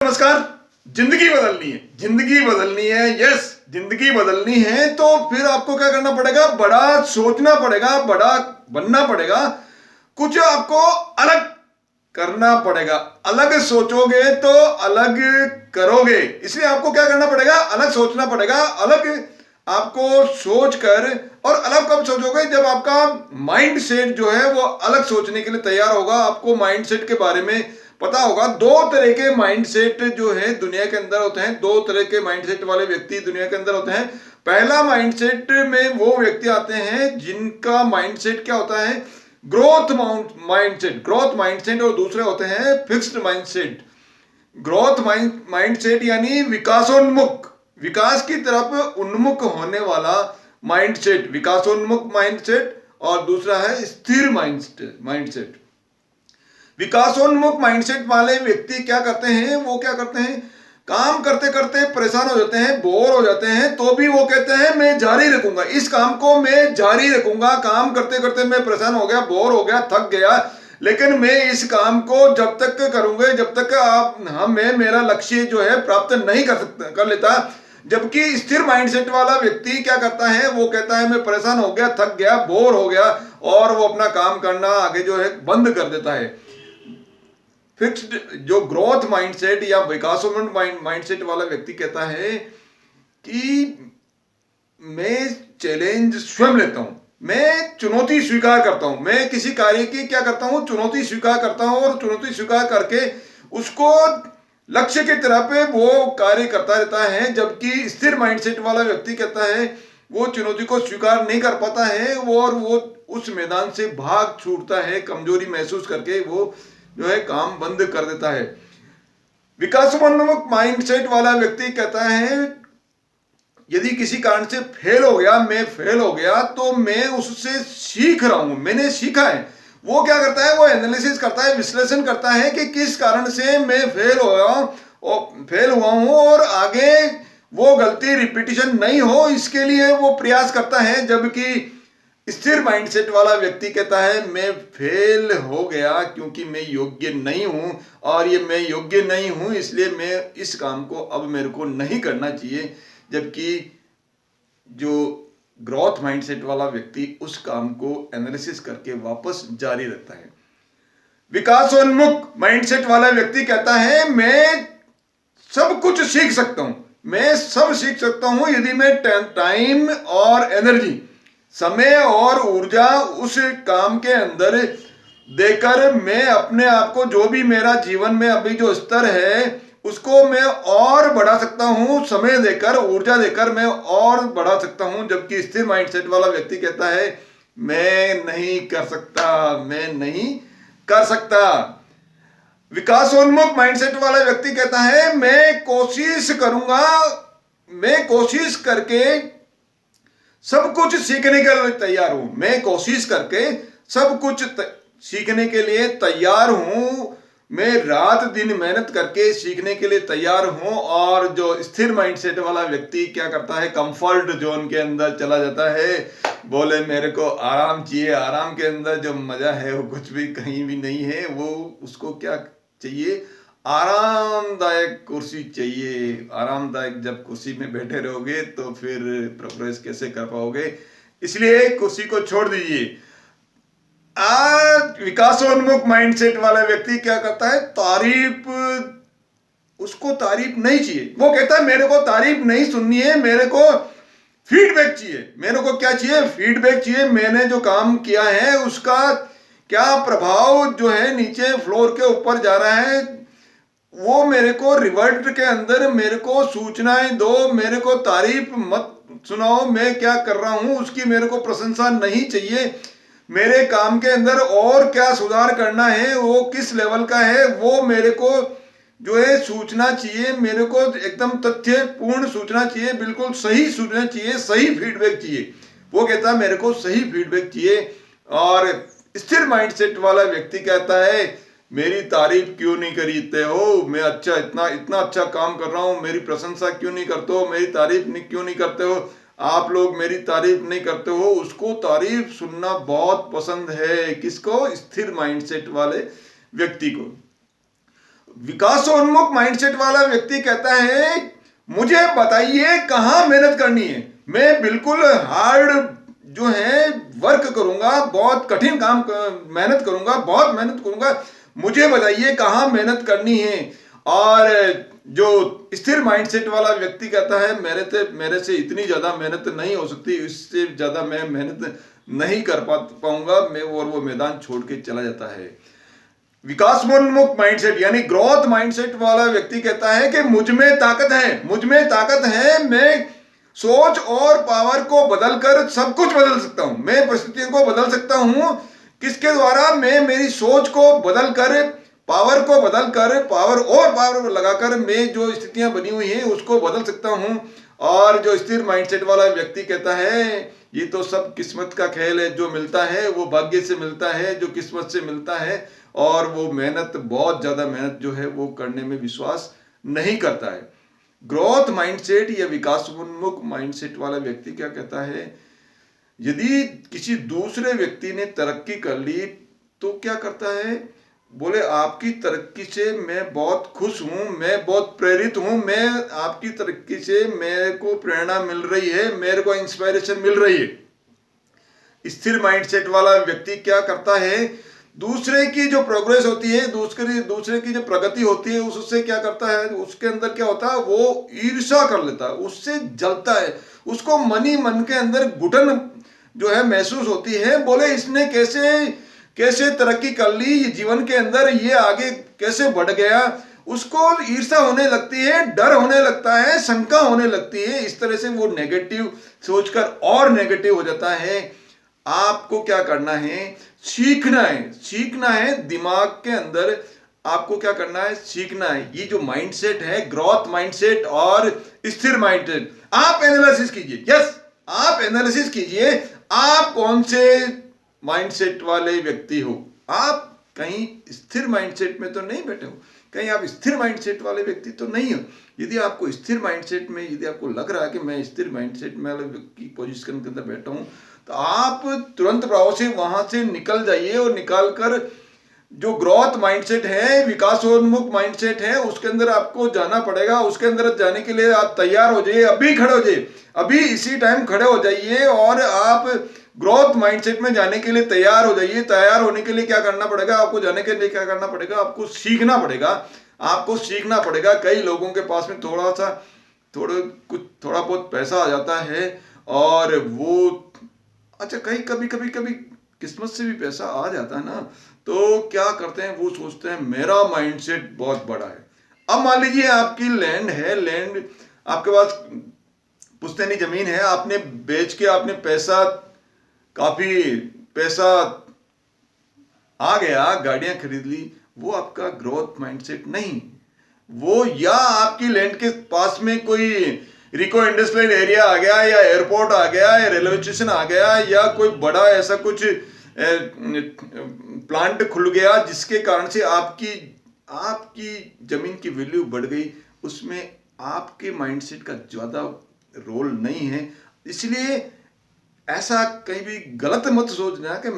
नमस्कार। जिंदगी बदलनी है। यस, जिंदगी बदलनी है तो फिर आपको क्या करना पड़ेगा? बड़ा सोचना पड़ेगा, बड़ा बनना पड़ेगा, कुछ आपको अलग करना पड़ेगा। अलग सोचोगे तो अलग करोगे, इसलिए आपको क्या करना पड़ेगा? अलग सोचना पड़ेगा। अलग आपको सोचकर, और अलग कब सोचोगे? जब आपका माइंड सेट जो है वो अलग सोचने के लिए तैयार होगा। आपको माइंड सेट के बारे में पता होगा। दो तरह के माइंडसेट जो है दुनिया के अंदर होते हैं। दो तरह के माइंडसेट वाले व्यक्ति दुनिया के अंदर होते हैं। पहला माइंडसेट में वो व्यक्ति आते हैं जिनका माइंडसेट क्या होता है? Growth mindset. और दूसरे होते हैं फिक्स्ड माइंडसेट। ग्रोथ माइंडसेट यानी विकासोन्मुख, विकास की तरफ उन्मुख होने वाला माइंडसेट, विकासोन्मुख माइंडसेट। और दूसरा है स्थिर माइंडसेट। विकासोन्मुख माइंडसेट वाले व्यक्ति क्या करते हैं? वो क्या करते हैं? काम करते करते परेशान हो जाते हैं, बोर हो जाते हैं, तो भी वो कहते हैं मैं जारी रखूंगा, इस काम को मैं जारी रखूंगा। काम करते करते मैं परेशान हो गया, बोर हो गया, थक गया, लेकिन मैं इस काम को जब तक करूंगा जब तक मैं मेरा लक्ष्य जो है प्राप्त नहीं कर लेता। जबकि स्थिर माइंडसेट वाला व्यक्ति क्या करता है? वो कहता है मैं परेशान हो गया, थक गया, बोर हो गया, और वो अपना काम करना आगे जो है बंद कर देता है। फिक्स्ड जो ग्रोथ माइंडसेट या विकासोन्मुख माइंडसेट वाला व्यक्ति कहता है कि मैं चैलेंज स्वयं लेता हूं, मैं चुनौती स्वीकार करता हूं। मैं किसी कार्य की क्या करता हूं? चुनौती स्वीकार करता हूं, और चुनौती स्वीकार करके उसको लक्ष्य की तरफ वो कार्य करता रहता है। जबकि स्थिर माइंडसेट वाला व्यक्ति कहता है वो चुनौती को स्वीकार नहीं कर पाता है, और वो उस मैदान से भाग छूटता है, कमजोरी महसूस करके वो जो है काम बंद कर देता है। विकासोन्मुख माइंडसेट वाला व्यक्ति कहता है यदि किसी कारण से फेल हो गया, मैं फेल हो गया, तो मैं उससे सीख रहा हूं, मैंने सीखा है। वो क्या करता है? वो एनालिसिस करता है, विश्लेषण करता है कि किस कारण से मैं फेल हुआ हूं, और आगे वो गलती रिपीटिशन नहीं हो, इसके लिए वो प्रयास करता है। जबकि स्थिर माइंडसेट वाला व्यक्ति कहता है मैं फेल हो गया क्योंकि मैं योग्य नहीं हूं, और ये मैं योग्य नहीं हूं इसलिए मैं इस काम को अब मेरे को नहीं करना चाहिए। जबकि जो ग्रोथ माइंडसेट वाला व्यक्ति उस काम को एनालिसिस करके वापस जारी रखता है। विकासोन्मुख माइंडसेट वाला व्यक्ति कहता है मैं सब कुछ सीख सकता हूं, मैं सब सीख सकता हूं यदि मैं टाइम और एनर्जी, समय और ऊर्जा उस काम के अंदर देकर मैं अपने आप को, जो भी मेरा जीवन में अभी जो स्तर है उसको मैं और बढ़ा सकता हूं। समय देकर, ऊर्जा देकर मैं और बढ़ा सकता हूं। जबकि स्थिर माइंडसेट वाला व्यक्ति कहता है मैं नहीं कर सकता, मैं नहीं कर सकता। विकासोन्मुख माइंडसेट वाला व्यक्ति कहता है मैं कोशिश करूंगा, मैं कोशिश करके सब कुछ सीखने के लिए तैयार हूं, मैं कोशिश करके सब कुछ सीखने के लिए तैयार हूं, मैं रात दिन मेहनत करके सीखने के लिए तैयार हूं। और जो स्थिर माइंडसेट वाला व्यक्ति क्या करता है? कंफर्ट जोन के अंदर चला जाता है। बोले मेरे को आराम चाहिए, आराम के अंदर जो मजा है वो कुछ भी कहीं भी नहीं है। वो उसको क्या चाहिए? आरामदायक कुर्सी चाहिए। आरामदायक जब कुर्सी में बैठे रहोगे तो फिर प्रोग्रेस कैसे कर पाओगे? इसलिए कुर्सी को छोड़ दीजिए। आज विकासोन्मुख माइंडसेट वाला व्यक्ति क्या करता है? तारीफ, उसको तारीफ नहीं चाहिए। वो कहता है मेरे को तारीफ नहीं सुननी है, मेरे को फीडबैक चाहिए। मेरे को क्या चाहिए? फीडबैक चाहिए। मैंने जो काम किया है उसका क्या प्रभाव जो है नीचे फ्लोर के ऊपर जा रहा है, वो मेरे को रिवर्ट के अंदर मेरे को सूचनाएं दो। मेरे को तारीफ मत सुनाओ, मैं क्या कर रहा हूं उसकी मेरे को प्रशंसा नहीं चाहिए। मेरे काम के अंदर और क्या सुधार करना है, वो किस लेवल का है, वो मेरे को जो है सूचना चाहिए। मेरे को एकदम तथ्यपूर्ण सूचना चाहिए, बिल्कुल सही सूचना चाहिए, सही फीडबैक चाहिए। वो कहता है मेरे को सही फीडबैक चाहिए। और स्थिर माइंडसेट वाला व्यक्ति कहता है मेरी तारीफ क्यों नहीं करते हो? मैं अच्छा, इतना अच्छा काम कर रहा हूं, मेरी प्रशंसा क्यों नहीं करते हो? मेरी तारीफ क्यों नहीं करते हो? आप लोग मेरी तारीफ नहीं करते हो। उसको तारीफ सुनना बहुत पसंद है। किसको? स्थिर माइंडसेट वाले व्यक्ति को। विकासोन्मुख माइंडसेट वाला व्यक्ति कहता है मुझे बताइए कहाँ मेहनत करनी है, मैं बिल्कुल हार्ड जो है वर्क करूंगा, बहुत कठिन काम मेहनत करूंगा, बहुत मेहनत करूंगा, मुझे बताइए कहाँ मेहनत करनी है। और जो स्थिर माइंडसेट वाला व्यक्ति कहता है मेरे से इतनी ज्यादा मेहनत नहीं हो सकती, इससे ज्यादा मैं मेहनत नहीं कर पाऊंगा, मैं और वो मैदान छोड़ के चला जाता है। विकासोन्मुख माइंडसेट यानी ग्रोथ माइंडसेट वाला व्यक्ति कहता है कि मुझ में ताकत है, मुझ में ताकत है, मैं सोच और पावर को बदलकर सब कुछ बदल सकता हूं, मैं परिस्थितियों को बदल सकता हूं। किसके द्वारा? मैं मेरी सोच को बदलकर, पावर को बदलकर, पावर लगाकर मैं जो स्थितियां बनी हुई हैं उसको बदल सकता हूं। और जो स्थिर माइंडसेट वाला व्यक्ति कहता है ये तो सब किस्मत का खेल है, जो मिलता है वो भाग्य से मिलता है, जो किस्मत से मिलता है, और वो मेहनत, बहुत ज्यादा मेहनत जो है वो करने में विश्वास नहीं करता है। ग्रोथ माइंडसेट या विकासोन्मुख माइंडसेट वाला व्यक्ति क्या कहता है? यदि किसी दूसरे व्यक्ति ने तरक्की कर ली तो क्या करता है? बोले आपकी तरक्की से मैं बहुत खुश हूं, मैं बहुत प्रेरित हूं, मैं आपकी तरक्की से मेरे को प्रेरणा मिल रही है, मेरे को इंस्पिरेशन मिल रही है। स्थिर माइंडसेट वाला व्यक्ति क्या करता है? दूसरे की जो प्रोग्रेस होती है, दूसरे की जो प्रगति होती है, उससे क्या करता है? उसके अंदर क्या होता है? वो ईर्ष्या कर लेता है, उससे जलता है, उसको मन के अंदर घुटन जो है महसूस होती है। बोले इसने कैसे तरक्की कर ली, ये जीवन के अंदर ये आगे कैसे बढ़ गया, उसको ईर्ष्या होने लगती है, डर होने लगता है, शंका होने लगती है। इस तरह से वो नेगेटिव सोचकर और नेगेटिव हो जाता है। आपको क्या करना है? सीखना है दिमाग के अंदर। आपको क्या करना है? सीखना है। ये जो माइंडसेट है, ग्रोथ माइंडसेट और स्थिर माइंडसेट, आप एनालिसिस कीजिए। यस, आप एनालिसिस कीजिए आप कौन से माइंडसेट वाले व्यक्ति हो। आप कहीं स्थिर माइंडसेट में तो नहीं बैठे हो, कहीं आप स्थिर माइंडसेट वाले व्यक्ति तो नहीं हो। यदि आपको स्थिर माइंडसेट में, यदि आपको लग रहा है कि मैं स्थिर माइंडसेट में वाले व्यक्ति की पोजीशन के अंदर बैठा हूं, तो आप तुरंत प्रभाव से वहां से निकल जाइए और निकालकर जो ग्रोथ माइंडसेट है, विकासोन्मुख माइंडसेट है, उसके अंदर आपको जाना पड़ेगा। उसके अंदर जाने के लिए आप तैयार हो जाइए, अभी खड़े हो जाइए, अभी इसी टाइम खड़े हो जाइए और आप ग्रोथ माइंडसेट में जाने के लिए तैयार हो जाइए। तैयार होने के लिए क्या करना पड़ेगा? आपको जाने के लिए क्या करना पड़ेगा? आपको सीखना पड़ेगा, आपको सीखना पड़ेगा। कई लोगों के पास में थोड़ा बहुत पैसा आ जाता है और वो, अच्छा, कभी किस्मत से भी पैसा आ जाता है ना, तो क्या करते हैं? वो सोचते हैं मेरा माइंडसेट बहुत बड़ा है। अब मान लीजिए आपकी लैंड है, लैंड आपके पास पुश्तैनी जमीन है, आपने बेच के आपने काफी पैसा आ गया, गाड़ियां खरीद ली, वो आपका ग्रोथ माइंडसेट नहीं। वो या आपकी लैंड के पास में कोई रिको इंडस्ट्रियल एरिया आ गया, या एयरपोर्ट आ गया, या रेलवे स्टेशन आ गया, या कोई बड़ा ऐसा कुछ प्लांट खुल गया जिसके कारण से आपकी जमीन की वैल्यू बढ़ गई। उसमें आपके माइंडसेट का ज्यादा रोल नहीं है। इसलिए ऐसा कहीं भी गलत मत सोचना कि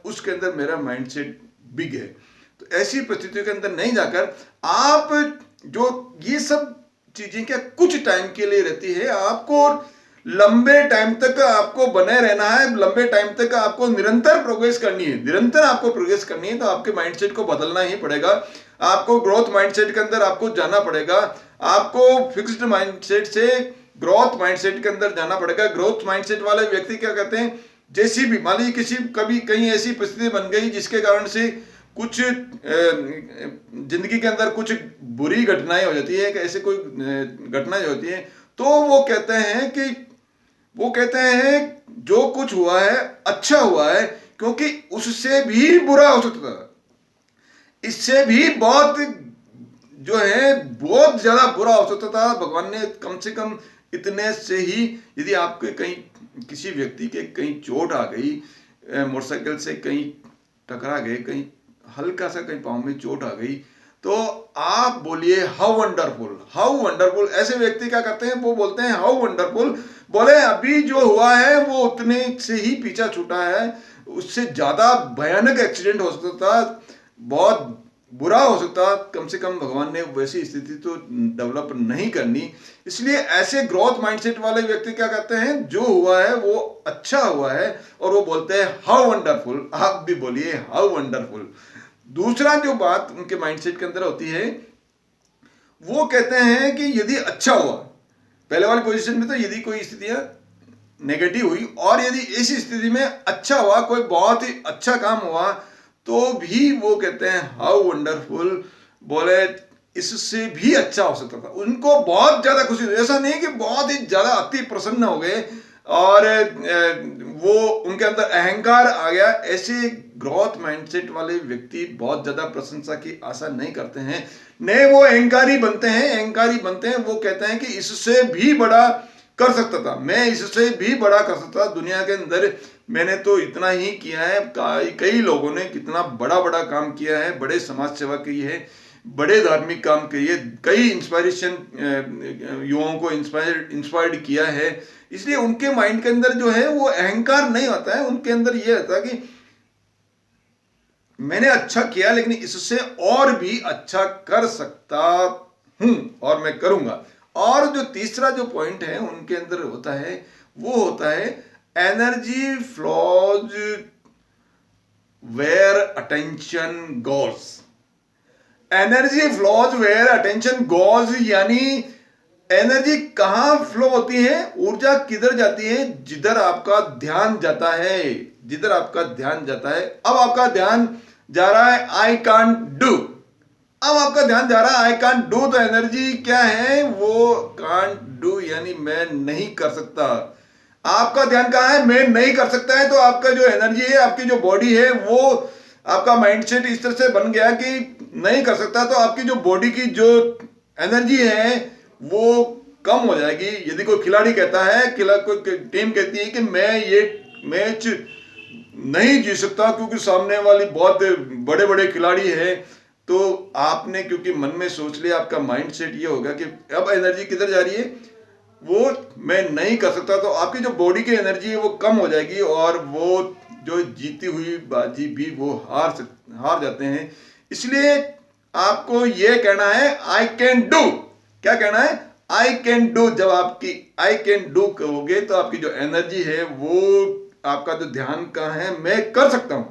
उसके अंदर मेरा माइंडसेट बिग है। तो ऐसी परिस्थितियों के अंदर नहीं जाकर आप, जो ये सब चीजें क्या कुछ टाइम के लिए रहती है, आपको लंबे टाइम तक आपको बने रहना है, लंबे टाइम तक आपको निरंतर प्रोग्रेस करनी है, निरंतर आपको प्रोग्रेस करनी है, तो आपके माइंडसेट को बदलना ही पड़ेगा। आपको ग्रोथ माइंडसेट के अंदर आपको जाना पड़ेगा, आपको फिक्स्ड माइंडसेट से ग्रोथ माइंडसेट के अंदर जाना पड़ेगा। ग्रोथ माइंडसेट वाले व्यक्ति क्या कहते हैं? जैसी भी मान लीजिए कहीं ऐसी परिस्थिति बन गई जिसके कारण से कुछ जिंदगी के अंदर कुछ बुरी घटनाएं हो जाती है, ऐसे कोई घटनाएं होती है, तो वो कहते हैं जो कुछ हुआ है अच्छा हुआ है, क्योंकि उससे भी बुरा हो सकता था, इससे भी बहुत जो है बहुत ज्यादा बुरा हो सकता था। भगवान ने कम से कम इतने से ही, यदि आपके कहीं किसी व्यक्ति के कहीं चोट आ गई, मोटरसाइकिल से कहीं टकरा गए, कहीं हल्का सा कहीं पाँव में चोट आ गई, तो आप बोलिए हाउ वंडरफुल, हाउ वंडरफुल। ऐसे व्यक्ति क्या करते हैं? वो बोलते हैं हाउ वंडरफुल। बोले अभी जो हुआ है वो उतने से ही पीछा छूटा है, उससे ज्यादा भयानक एक्सीडेंट हो सकता था, बहुत बुरा हो सकता, कम से कम भगवान ने वैसी स्थिति तो डेवलप नहीं करनी। इसलिए ऐसे ग्रोथ माइंडसेट वाले व्यक्ति क्या कहते हैं, जो हुआ है वो अच्छा हुआ है, और वो बोलते हैं हाउ वंडरफुल। आप भी बोलिए हाउ वंडरफुल। दूसरा जो बात उनके माइंडसेट के अंदर होती है, वो कहते हैं कि यदि अच्छा हुआ, पहले वाली पोजीशन में तो यदि कोई स्थितियां नेगेटिव हुई और यदि इस स्थिति में अच्छा हुआ, कोई बहुत ही अच्छा काम हुआ, तो भी वो कहते हैं हाउ वंडरफुल। बोले इससे भी अच्छा हो सकता था। उनको बहुत ज्यादा खुशी हुई, ऐसा नहीं कि बहुत ही ज्यादा अति प्रसन्न हो गए और वो उनके अंदर अहंकार आ गया। ऐसे ग्रोथ माइंडसेट वाले व्यक्ति बहुत ज्यादा प्रशंसा की आशा नहीं करते हैं, नहीं वो अहंकारी बनते हैं। अहंकारी बनते हैं, वो कहते हैं कि इससे भी बड़ा कर सकता था, मैं इससे भी बड़ा कर सकता था। दुनिया के अंदर मैंने तो इतना ही किया है, कई लोगों ने कितना बड़ा बड़ा काम किया है, बड़े समाज सेवा की है, बड़े धार्मिक काम किए, कई इंस्पायरेशन युवाओं को इंस्पायर्ड किया है। इसलिए उनके माइंड के अंदर जो है वो अहंकार नहीं होता है, उनके अंदर ये होता है कि मैंने अच्छा किया लेकिन इससे और भी अच्छा कर सकता हूं और मैं करूंगा। और जो तीसरा जो पॉइंट है उनके अंदर होता है, वो होता है energy flows where attention goes. Energy flows where attention goes, यानी एनर्जी कहां फ्लो होती है, ऊर्जा किधर जाती है, जिधर आपका ध्यान जाता है। जिधर आपका ध्यान जाता है, अब आपका ध्यान जा रहा है आई कांट डू। अब आपका ध्यान जा रहा है आई कांट डू, तो एनर्जी क्या है, वो कांट डू यानी मैं नहीं कर सकता। आपका ध्यान कहां है, मैं नहीं कर सकता है। तो आपका जो एनर्जी है, आपकी जो बॉडी है, वो आपका माइंडसेट इस तरह से बन गया कि नहीं कर सकता, तो आपकी जो बॉडी की जो एनर्जी है वो कम हो जाएगी। यदि कोई खिलाड़ी कहता है, कोई टीम कहती है कि मैं ये मैच नहीं जीत सकता क्योंकि सामने वाली बहुत बड़े बड़े खिलाड़ी हैं, तो आपने क्योंकि मन में सोच लिया, आपका माइंडसेट ये होगा कि अब एनर्जी किधर जा रही है, वो मैं नहीं कर सकता, तो आपकी जो बॉडी की एनर्जी है वो कम हो जाएगी और वो जो जीती हुई बाजी भी वो हार जाते हैं। इसलिए आपको ये कहना है आई कैन डू। क्या कहना है, आई कैन डू। जब आपकी आई कैन डू कहोगे तो आपकी जो एनर्जी है, वो आपका जो ध्यान कहाँ है, मैं कर सकता हूं,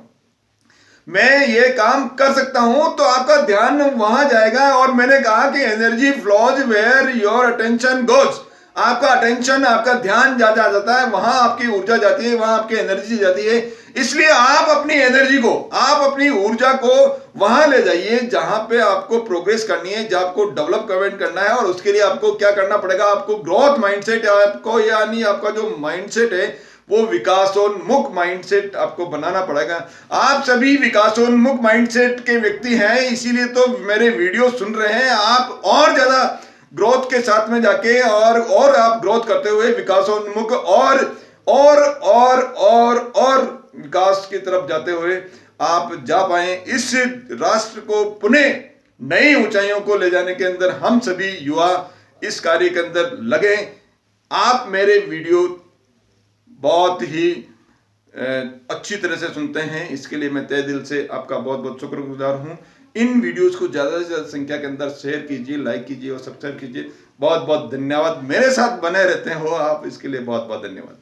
मैं ये काम कर सकता हूं, तो आपका ध्यान वहां जाएगा। और मैंने कहा कि energy flows where your attention goes. आपका अटेंशन, आपका ध्यान ज्यादा जाता है, वहां आपकी ऊर्जा जाती है, वहां आपकी एनर्जी जाती है। इसलिए आप अपनी एनर्जी को, आप अपनी ऊर्जा को वहां ले जाइए जहां पे आपको प्रोग्रेस करनी है, जहां आपको डेवलपमेंट करना है। और उसके लिए आपको क्या करना पड़ेगा, आपको ग्रोथ माइंडसेट, आपको यानी आपका जो माइंडसेट है वो विकासोन्मुख माइंडसेट आपको बनाना पड़ेगा। आप सभी विकासोन्मुख माइंडसेट के व्यक्ति हैं, इसीलिए तो मेरे वीडियो सुन रहे हैं। आप और ज्यादा ग्रोथ के साथ में जाके और आप ग्रोथ करते हुए विकासोन्मुख और विकास की तरफ जाते हुए आप जा पाए। इस राष्ट्र को पुनः नई ऊंचाइयों को ले जाने के अंदर हम सभी युवा इस कार्य के अंदर लगे। आप मेरे वीडियो बहुत ही अच्छी तरह से सुनते हैं, इसके लिए मैं तहे दिल से आपका बहुत बहुत शुक्रगुजार हूं। इन वीडियोस को ज़्यादा से ज़्यादा संख्या के अंदर शेयर कीजिए, लाइक कीजिए और सब्सक्राइब कीजिए। बहुत बहुत धन्यवाद। मेरे साथ बने रहते हो आप, इसके लिए बहुत बहुत धन्यवाद।